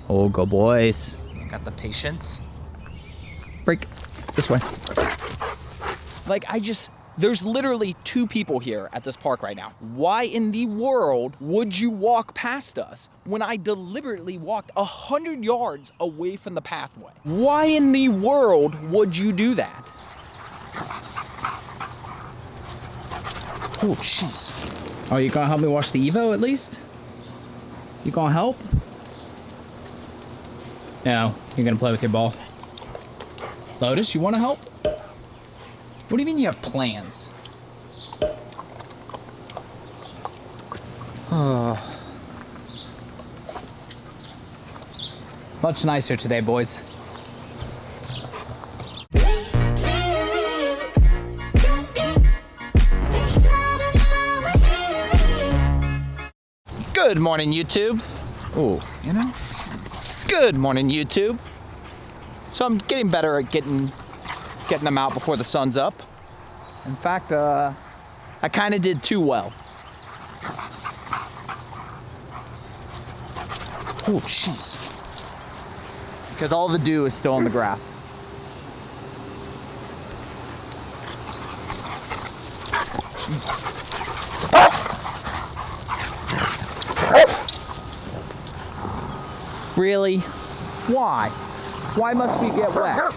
Oh, go boys. Got the patience. Break. This way. Like, there's literally 2 people here at this park right now. Why in the world would you walk past us when I deliberately walked 100 yards away from the pathway? Why in the world would you do that? Oh, jeez. Oh, you gonna help me watch the Evo at least? You gonna help? No, you're gonna play with your ball. Lotus, you wanna help? What do you mean you have plans? It's much nicer today, boys. Good morning, YouTube. Oh, you know? Good morning, YouTube. So I'm getting better at getting them out before the sun's up. In fact, I kind of did too well. Oh, jeez. Because all the dew is still on the grass. Really? Why? Why must we get wet?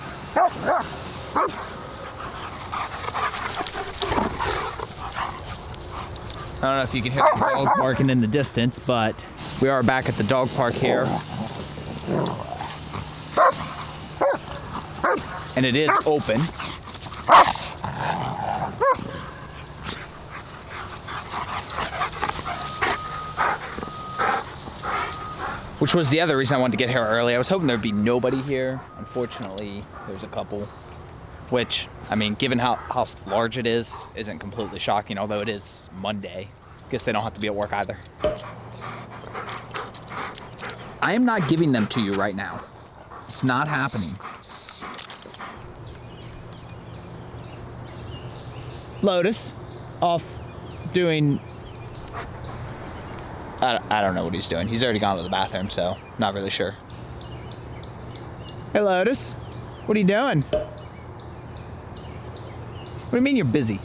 I don't know if you can hear the dog barking in the distance, but we are back at the dog park here. And it is open. Which was the other reason I wanted to get here early. I was hoping there'd be nobody here. Unfortunately, there's a couple. Which, I mean, given how large it is, isn't completely shocking, although it is Monday. Guess they don't have to be at work either. I am not giving them to you right now. It's not happening. Lotus, off doing... I don't know what he's doing. He's already gone to the bathroom, so not really sure. Hey, Lotus, what are you doing? What do you mean you're busy?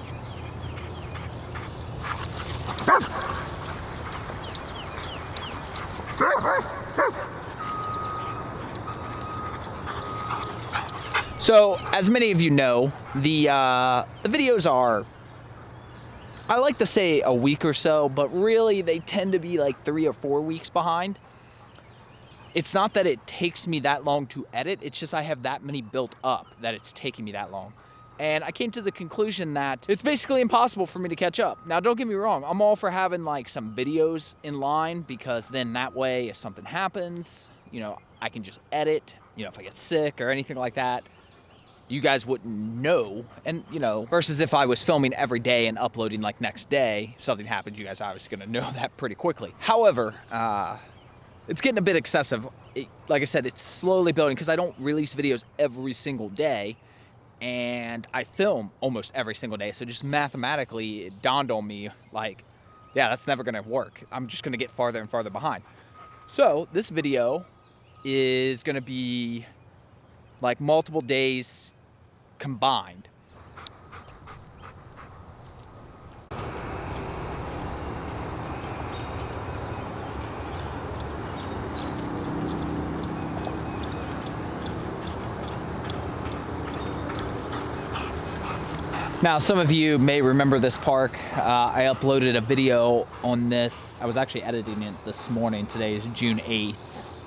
So, as many of you know, the videos are, I like to say a week or so, but really they tend to be like 3 or 4 weeks behind. It's not that it takes me that long to edit, it's just I have that many built up that it's taking me that long. And I came to the conclusion that it's basically impossible for me to catch up. Now, don't get me wrong, I'm all for having like some videos in line, because then that way, if something happens, you know, I can just edit, you know, if I get sick or anything like that, you guys wouldn't know. And, you know, versus if I was filming every day and uploading like next day, if something happened, you guys are obviously gonna know that pretty quickly. However, it's getting a bit excessive. Like I said, it's slowly building because I don't release videos every single day, and I film almost every single day. So just mathematically, it dawned on me, like, yeah, that's never gonna work. I'm just gonna get farther and farther behind. So this video is gonna be like multiple days combined. Now, some of you may remember this park. I uploaded a video on this. I was actually editing it this morning. Today is June 8th.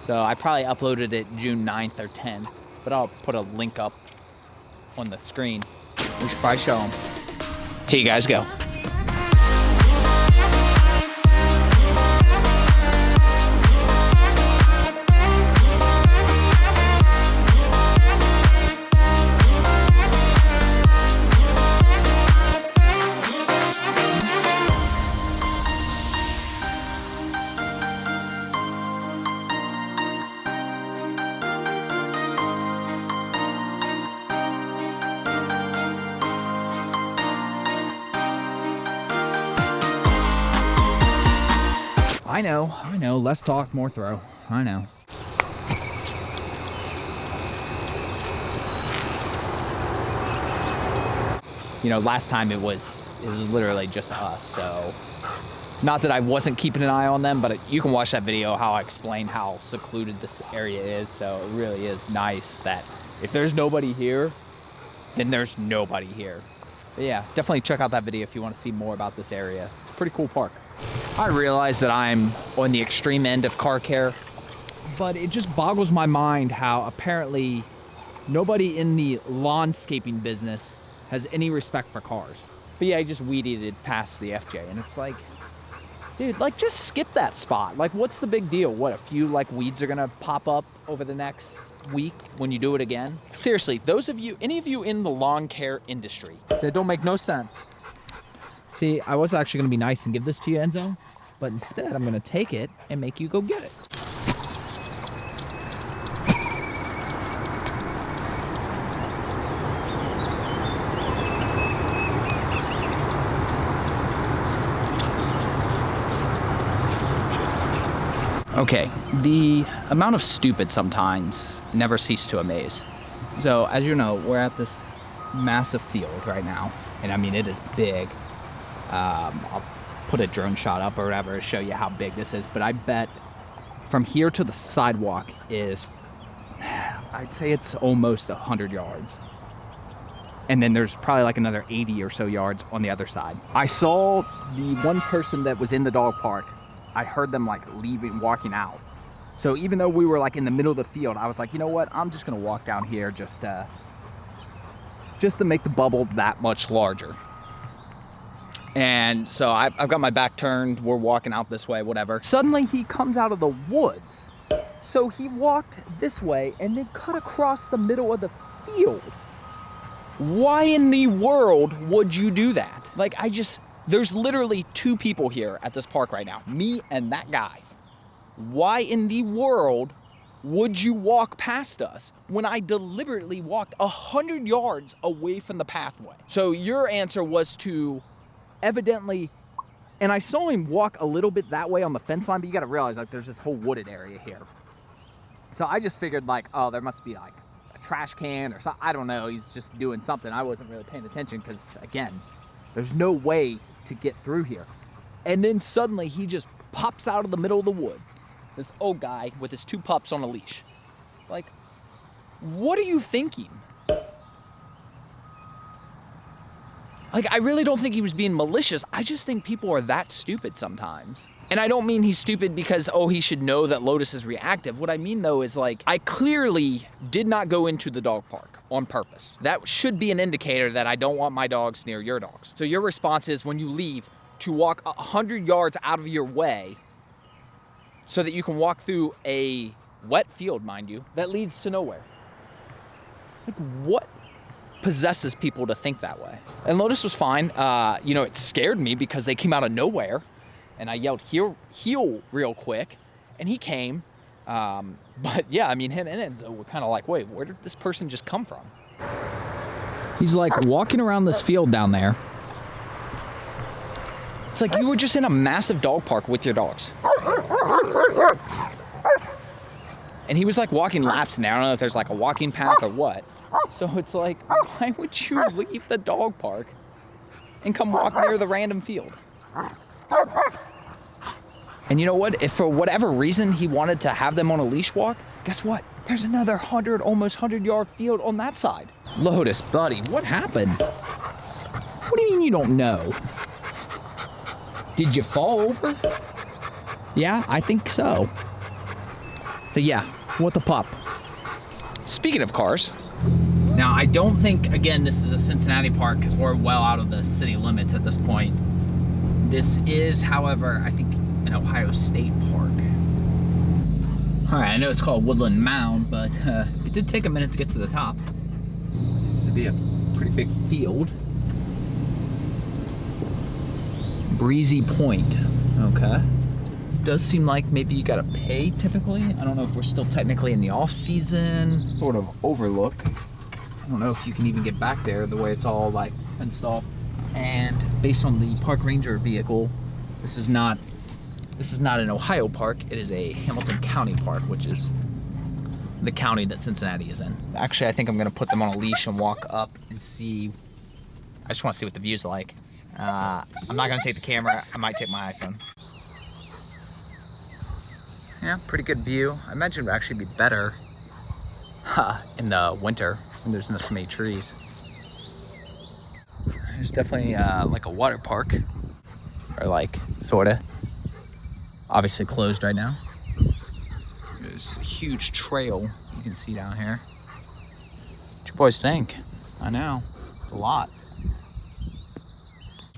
So I probably uploaded it June 9th or 10th, but I'll put a link up on the screen. We should probably show them. Here you guys go. I know, less talk, more throw. I know. You know, last time it was literally just us, so not that I wasn't keeping an eye on them, but you can watch that video how I explain how secluded this area is. So it really is nice that if there's nobody here, then there's nobody here. But yeah, definitely check out that video if you want to see more about this area. It's a pretty cool park. I realize that I'm on the extreme end of car care, but it just boggles my mind how apparently nobody in the landscaping business has any respect for cars. But yeah, I just weeded it past the FJ, and it's like, dude, like, just skip that spot. Like, what's the big deal? What, a few like weeds are gonna pop up over the next week when you do it again? Seriously, those of you, any of you in the lawn care industry, that don't make no sense. See, I was actually gonna be nice and give this to you, Enzo, but instead I'm gonna take it and make you go get it. Okay, the amount of stupid sometimes never cease to amaze. So, as you know, we're at this massive field right now, and I mean, it is big. I'll put a drone shot up or whatever to show you how big this is, but I bet from here to the sidewalk is, I'd say it's almost 100 yards. And then there's probably like another 80 or so yards on the other side. I saw the one person that was in the dog park. I heard them like leaving, walking out. So even though we were like in the middle of the field, I was like, you know what? I'm just gonna walk down here just to make the bubble that much larger. And so I've got my back turned. We're walking out this way, whatever. Suddenly he comes out of the woods. So he walked this way and then cut across the middle of the field. Why in the world would you do that? Like, there's literally two people here at this park right now, me and that guy. Why in the world would you walk past us when I deliberately walked 100 yards away from the pathway? So your answer was to evidently, and I saw him walk a little bit that way on the fence line, but you gotta realize like there's this whole wooded area here. So I just figured like, oh, there must be like a trash can or something. I don't know, he's just doing something. I wasn't really paying attention because again, there's no way to get through here. And then suddenly he just pops out of the middle of the woods. This old guy with his two pups on a leash. Like, what are you thinking? Like, I really don't think he was being malicious. I just think people are that stupid sometimes. And I don't mean he's stupid because, oh, he should know that Lotus is reactive. What I mean though is like, I clearly did not go into the dog park on purpose. That should be an indicator that I don't want my dogs near your dogs. So your response is when you leave to walk 100 yards out of your way so that you can walk through a wet field, mind you, that leads to nowhere. Like, what possesses people to think that way? And Lotus was fine. You know, it scared me because they came out of nowhere. And I yelled, heel real quick, and he came. But yeah, I mean, him and Enzo were kind of like, wait, where did this person just come from? He's like walking around this field down there. It's like you were just in a massive dog park with your dogs. And he was like walking laps in there. I don't know if there's like a walking path or what. So it's like, why would you leave the dog park and come walk near the random field? And you know what? If for whatever reason he wanted to have them on a leash walk, guess what? There's another almost 100-yard field on that side. Lotus, buddy, what happened? What do you mean you don't know? Did you fall over? Yeah, I think so. So yeah, what the pup? Speaking of cars, now I don't think, again, this is a Cincinnati park because we're well out of the city limits at this point. This is, however, I think an Ohio State park. All right, I know it's called Woodland Mound, but it did take a minute to get to the top. It seems to be a pretty big field. Breezy Point, okay. Does seem like maybe you gotta pay typically. I don't know if we're still technically in the off season. Sort of overlook. I don't know if you can even get back there the way it's all like fenced off. And based on the park ranger vehicle, this is not an Ohio park, it is a Hamilton County park, which is the county that Cincinnati is in. Actually, I think I'm gonna put them on a leash and walk up and see. I just want to see what the view's like. I'm not gonna take the camera. I might take my iPhone. Yeah, pretty good view. I imagine it would actually be better in the winter when there's not so many trees. There's definitely like a water park, or like sorta. Obviously closed right now. There's a huge trail you can see down here. What you boys think? I know, it's a lot.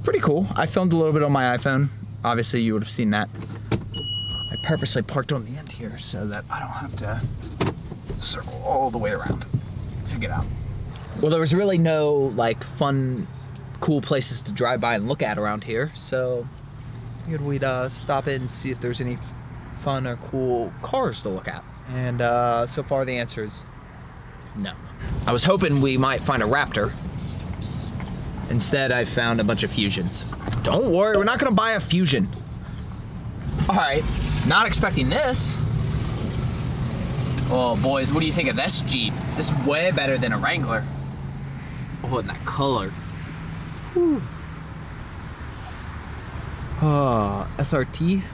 Pretty cool. I filmed a little bit on my iPhone. Obviously you would have seen that. I purposely parked on the end here so that I don't have to circle all the way around to get out. Well, there was really no like fun, cool places to drive by and look at around here, so I figured we'd stop in and see if there's any fun or cool cars to look at. And so far the answer is no. I was hoping we might find a Raptor. Instead, I found a bunch of Fusions. Don't worry, we're not gonna buy a Fusion. All right, not expecting this. Oh boys, what do you think of this Jeep? This is way better than a Wrangler. Oh, and that color. Whew. SRT.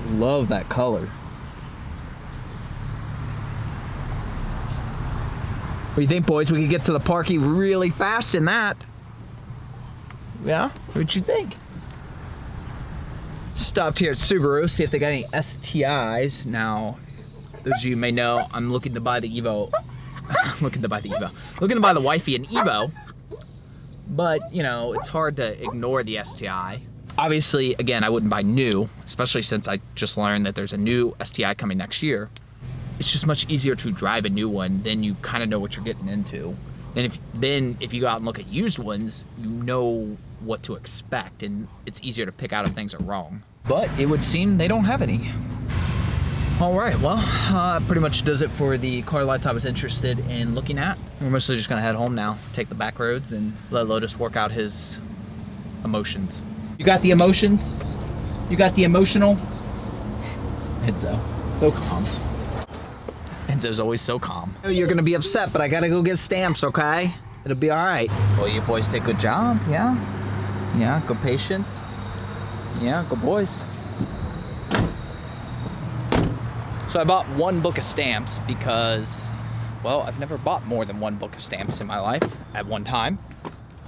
Love that color. What do you think, boys? We could get to the parky really fast in that. Yeah? What'd you think? Stopped here at Subaru, see if they got any STIs. Now, those of you may know, I'm looking to buy the Evo. Looking to buy the wifey an Evo. But, you know, it's hard to ignore the STI. Obviously, again, I wouldn't buy new, especially since I just learned that there's a new STI coming next year. It's just much easier to drive a new one, then you kind of know what you're getting into. And if you go out and look at used ones, you know what to expect, and it's easier to pick out if things are wrong. But it would seem they don't have any. All right, well, that pretty much does it for the car lights I was interested in looking at. We're mostly just gonna head home now, take the back roads, and let Lotus work out his emotions. You got the emotions? You got the emotional? Enzo, so calm. Enzo's always so calm. You're gonna be upset, but I gotta go get stamps, okay? It'll be all right. Well, you boys did a good job, yeah? Yeah, good patience. Yeah, good boys. So I bought one book of stamps because, well, I've never bought more than one book of stamps in my life at one time.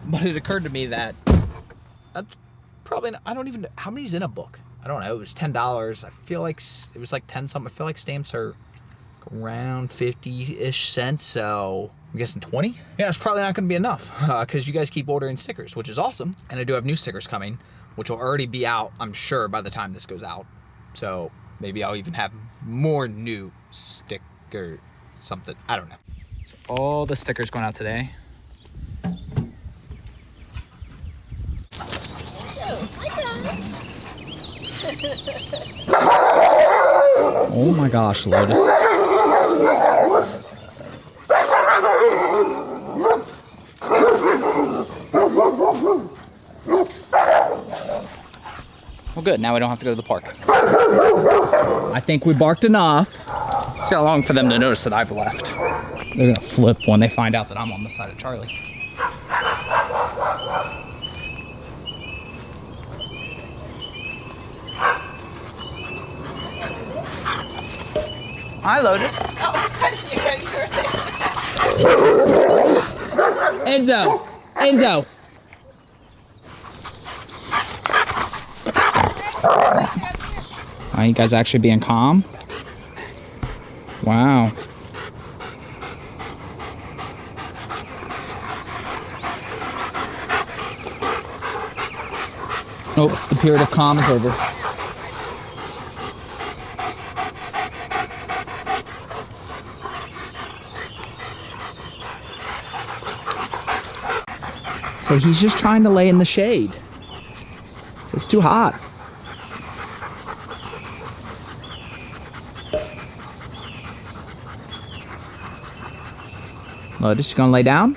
But it occurred to me that that's probably, I don't even know, how many's in a book? I don't know, it was $10. I feel like it was like 10 something. I feel like stamps are around 50-ish cents, so I'm guessing 20? Yeah, it's probably not gonna be enough because you guys keep ordering stickers, which is awesome. And I do have new stickers coming, which will already be out, I'm sure, by the time this goes out. So maybe I'll even have more new sticker something, I don't know. So all the stickers going out today. Oh my gosh, Lotus. Well, good. Now we don't have to go to the park. I think we barked enough. See how long for them to notice that I've left. They're gonna flip when they find out that I'm on the side of Charlie. Hi, Lotus. Enzo! Enzo! Are you guys actually being calm? Wow. Nope, the period of calm is over. So he's just trying to lay in the shade. It's too hot. Lotus, you gonna lay down?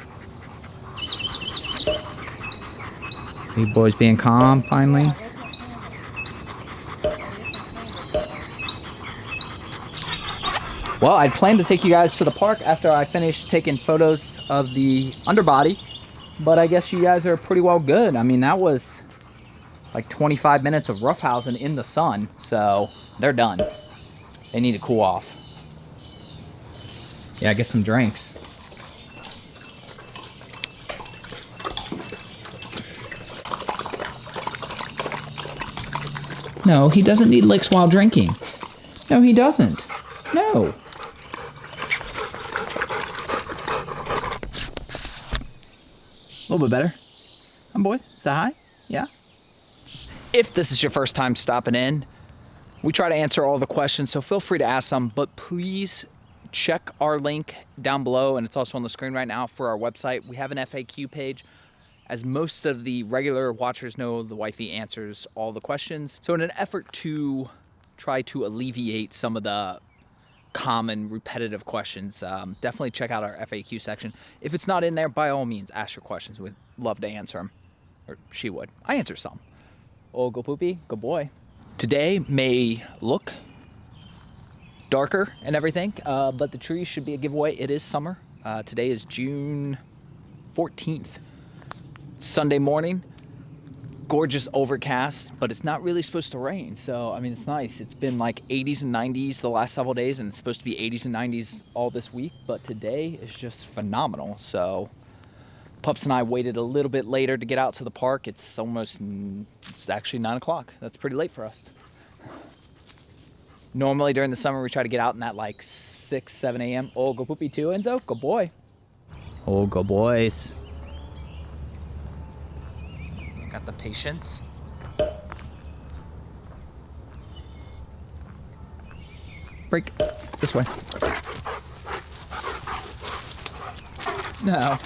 You boys being calm finally. Well, I planned to take you guys to the park after I finished taking photos of the underbody, but I guess you guys are pretty well good. I mean, that was like 25 minutes of roughhousing in the sun, so they're done. They need to cool off. Yeah, get some drinks. No, he doesn't need licks while drinking. No, he doesn't. No. A little bit better. Come boys, is that high? Yeah? If this is your first time stopping in, we try to answer all the questions, so feel free to ask some, but please check our link down below, and it's also on the screen right now, for our website. We have an FAQ page. As most of the regular watchers know, the wifey answers all the questions. So in an effort to try to alleviate some of the common repetitive questions, definitely check out our FAQ section. If it's not in there, by all means, ask your questions. We'd love to answer them, or she would. I answer some. Oh, go poopy, good boy. Today may look darker and everything, but the trees should be a giveaway. It is summer. Today is June 14th, Sunday morning. Gorgeous overcast, but it's not really supposed to rain, so I mean, it's nice. It's been like 80s and 90s the last several days, and it's supposed to be 80s and 90s all this week, but today is just phenomenal. So Pups and I waited a little bit later to get out to the park. It's actually 9 o'clock. That's pretty late for us. Normally during the summer we try to get out in that like 6, 7 a.m. Oh, go poopy too, Enzo. Good boy. Oh, go boys. Got the patience. Break. This way. No.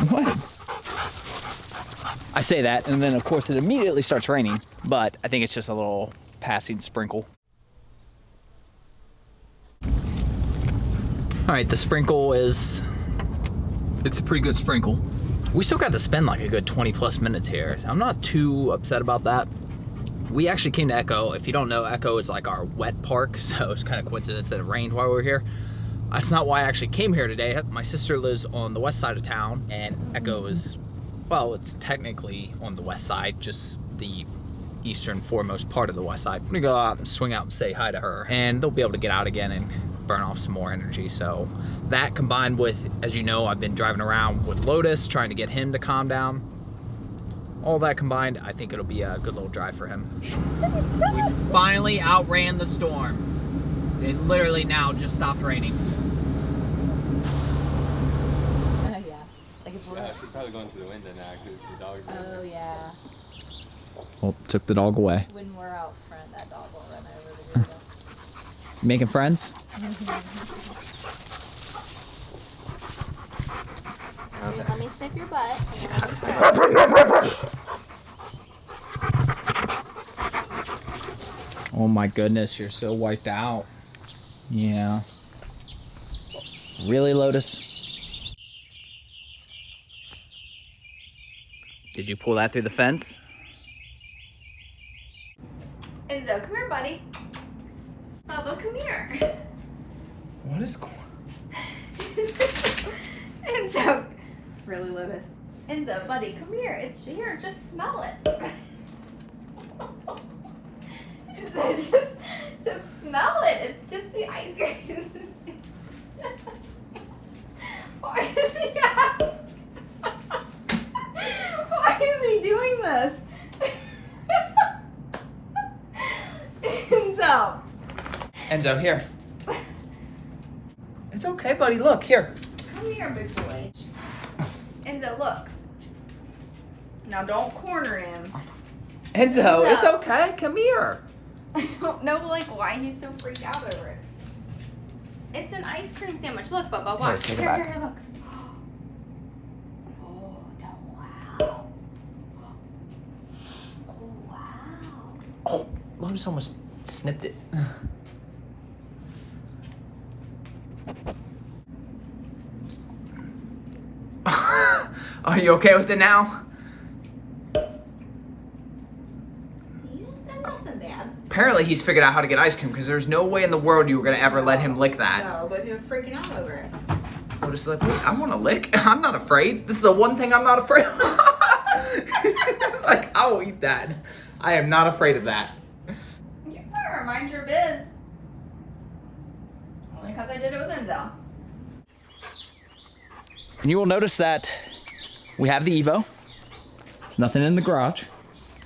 What? I say that, and then of course it immediately starts raining, but I think it's just a little passing sprinkle. All right, the sprinkle is... it's a pretty good sprinkle. We still got to spend like a good 20 plus minutes here. So I'm not too upset about that. We actually came to Echo. If you don't know, Echo is like our wet park. So it's kind of coincidence that it rained while we were here. That's not why I actually came here today. My sister lives on the west side of town, and Echo is, well, it's technically on the west side, just the eastern foremost part of the west side. I'm gonna go out and swing out and say hi to her, and they'll be able to get out again and burn off some more energy. So that combined with, as you know, I've been driving around with Lotus trying to get him to calm down. All that combined, I think it'll be a good little drive for him. We finally outran the storm. It literally now just stopped raining. Yeah. Like if we're... Yeah, she's probably going through the window now because the dog. Oh yeah. Well, took the dog away. When we're out front, that dog will run over the window. Making friends? Okay. Let me sniff your butt. Oh my goodness, you're so wiped out. Yeah. Really, Lotus? Did you pull that through the fence? Enzo, come here, buddy. Bubba, come here. What is going on? Enzo. Really, Lotus? Enzo, buddy, come here. It's here. Just smell it. Enzo, just smell it. It's just the ice cream. Why is he Why is he doing this? Enzo. Enzo, here. It's okay, buddy. Look, here. Come here, big boy. Enzo, look. Now don't corner him. Enzo, Enzo. it's okay. Come here. I don't know, like, why he's so freaked out over it. It's an ice cream sandwich. Look, Bubba, watch. Here, take it back. Here, look. Oh, wow. Oh, wow. Oh, Lotus almost snipped it. Are you okay with it now? See? Then the listen, Dad. Apparently he's figured out how to get ice cream because there's no way in the world you were gonna ever let him lick that. No, but he was freaking out over it. Lotus is like, wait, I want to lick. I'm not afraid. This is the one thing I'm not afraid of. Like, I will eat that. I am not afraid of that. You better mind your biz. Only because I did it with Enzo. And you will notice that we have the Evo. There's nothing in the garage.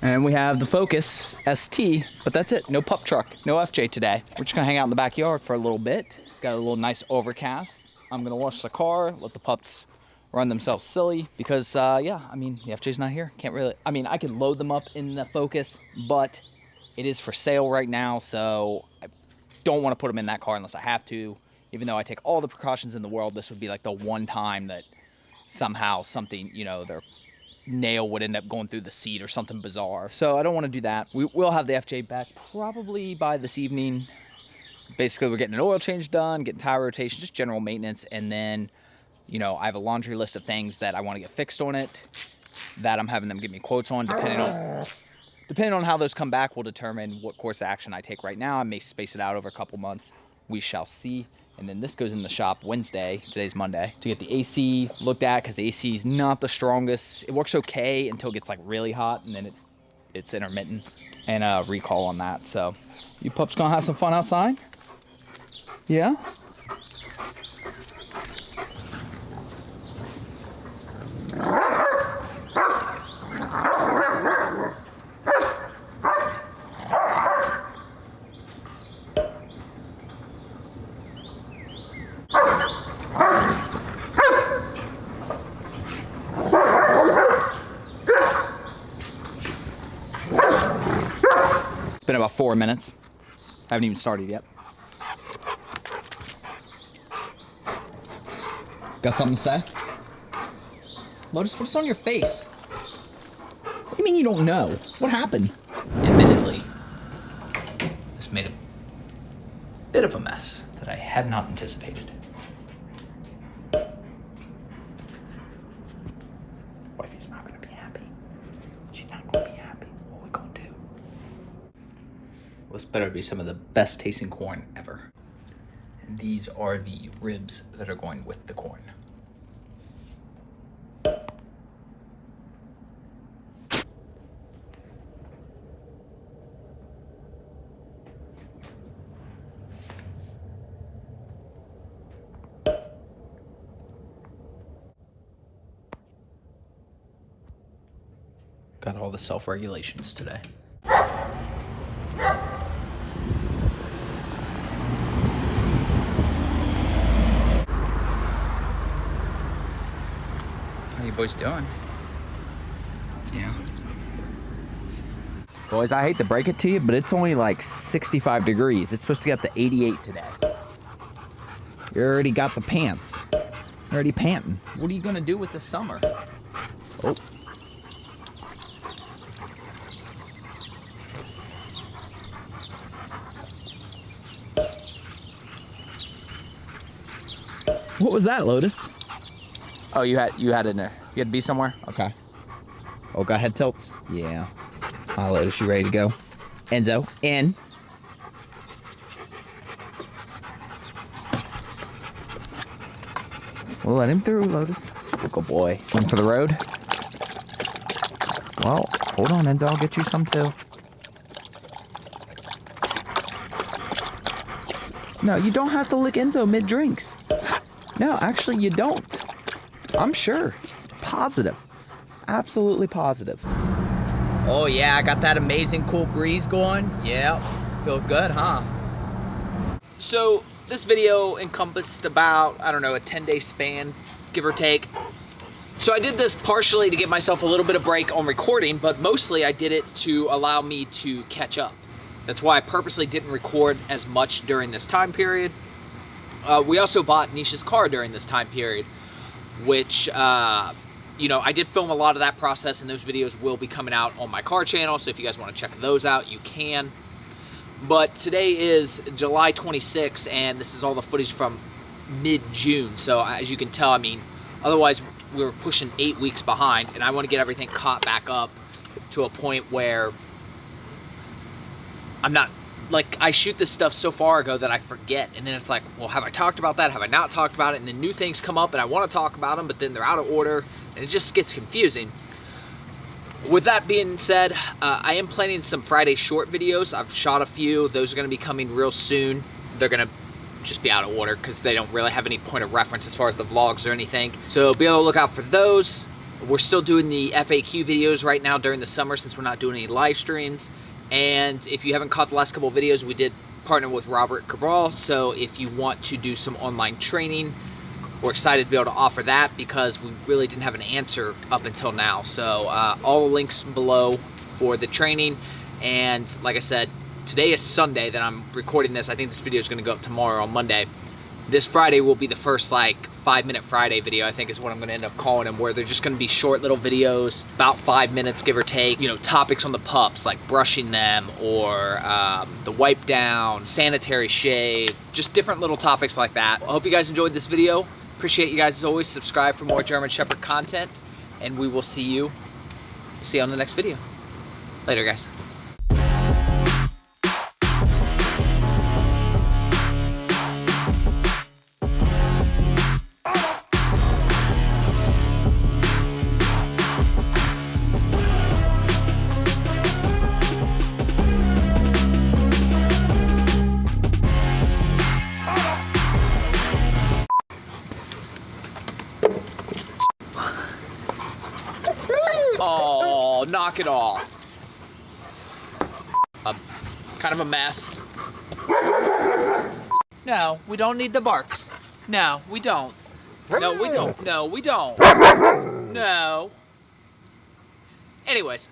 And we have the Focus ST, but that's it. No pup truck, no FJ today. We're just gonna hang out in the backyard for a little bit. Got a little nice overcast. I'm gonna wash the car, let the pups run themselves silly because, yeah, I mean, the FJ's not here. Can't really, I mean, I can load them up in the Focus, but it is for sale right now, so I don't want to put them in that car unless I have to. Even though I take all the precautions in the world, this would be like the one time that somehow something, you know, their nail would end up going through the seat or something bizarre. So I don't want to do that. We will have the FJ back probably by this evening. Basically, we're getting an oil change done, getting tire rotation, just general maintenance. And then, you know, I have a laundry list of things that I want to get fixed on it that I'm having them give me quotes on. Depending on how those come back will determine what course of action I take right now. I may space it out over a couple months. We shall see. And then this goes in the shop Wednesday, today's Monday, to get the AC looked at because the AC is not the strongest. It works okay until it gets like really hot and then it's intermittent, and a recall on that. So you pups gonna have some fun outside? Yeah? It's been about 4 minutes. I haven't even started yet. Got something to say? Lotus, what's on your face? What do you mean you don't know? What happened? Admittedly, this made a bit of a mess that I had not anticipated. Wifey's not gonna be happy. She's not gonna be happy. What are we gonna do? This better be some of the best tasting corn ever. And these are the ribs that are going with the corn. Got all the self-regulations today. How you boys doing? Yeah. Boys, I hate to break it to you, but it's only like 65 degrees. It's supposed to get up to 88 today. You already got the pants. You're already panting. What are you gonna do with the summer? Oh. What was that, Lotus? Oh, you had it in there. You had to be somewhere? Okay. Oh, got head tilts? Yeah. Hi, Lotus, you ready to go? Enzo, in. We'll let him through, Lotus. Good boy. One for the road. Well, hold on, Enzo. I'll get you some too. No, you don't have to lick Enzo mid-drinks. No, actually, you don't. I'm sure. Positive. Absolutely positive. Oh, yeah, I got that amazing cool breeze going. Yeah, feel good, huh? So, this video encompassed about, I don't know, a 10-day span, give or take. So I did this partially to give myself a little bit of break on recording, but mostly I did it to allow me to catch up. That's why I purposely didn't record as much during this time period. We also bought Nisha's car during this time period, which, you know, I did film a lot of that process, and those videos will be coming out on my car channel, so if you guys want to check those out, you can. But today is July 26th, and this is all the footage from mid-June, so as you can tell, I mean, otherwise we were pushing 8 weeks behind, and I want to get everything caught back up to a point where I'm not, like, I shoot this stuff so far ago that I forget, and then it's like, well, have I talked about that? Have I not talked about it? And then new things come up and I want to talk about them, but then they're out of order, and it just gets confusing. With that being said, I am planning some Friday short videos. I've shot a few. Those are going to be coming real soon. They're going to just be out of order because they don't really have any point of reference as far as the vlogs or anything. So be able to look out for those. We're still doing the FAQ videos right now during the summer since we're not doing any live streams. And if you haven't caught the last couple of videos, we did partner with Robert Cabral. So if you want to do some online training, we're excited to be able to offer that because we really didn't have an answer up until now. So all the links below for the training. And like I said, today is Sunday that I'm recording this. I think this video is going to go up tomorrow on Monday. This Friday will be the first like 5-minute Friday video, I think is what I'm going to end up calling them, where they're just going to be short little videos, about 5 minutes give or take, you know, topics on the pups like brushing them or the wipe down, sanitary shave, just different little topics like that. I hope you guys enjoyed this video. Appreciate you guys as always. Subscribe for more German Shepherd content, and we will see you on the next video. Later, guys. Oh, knock it off. Kind of a mess. No, we don't need the barks. No, we don't. No, we don't. No, we don't. No. Anyways.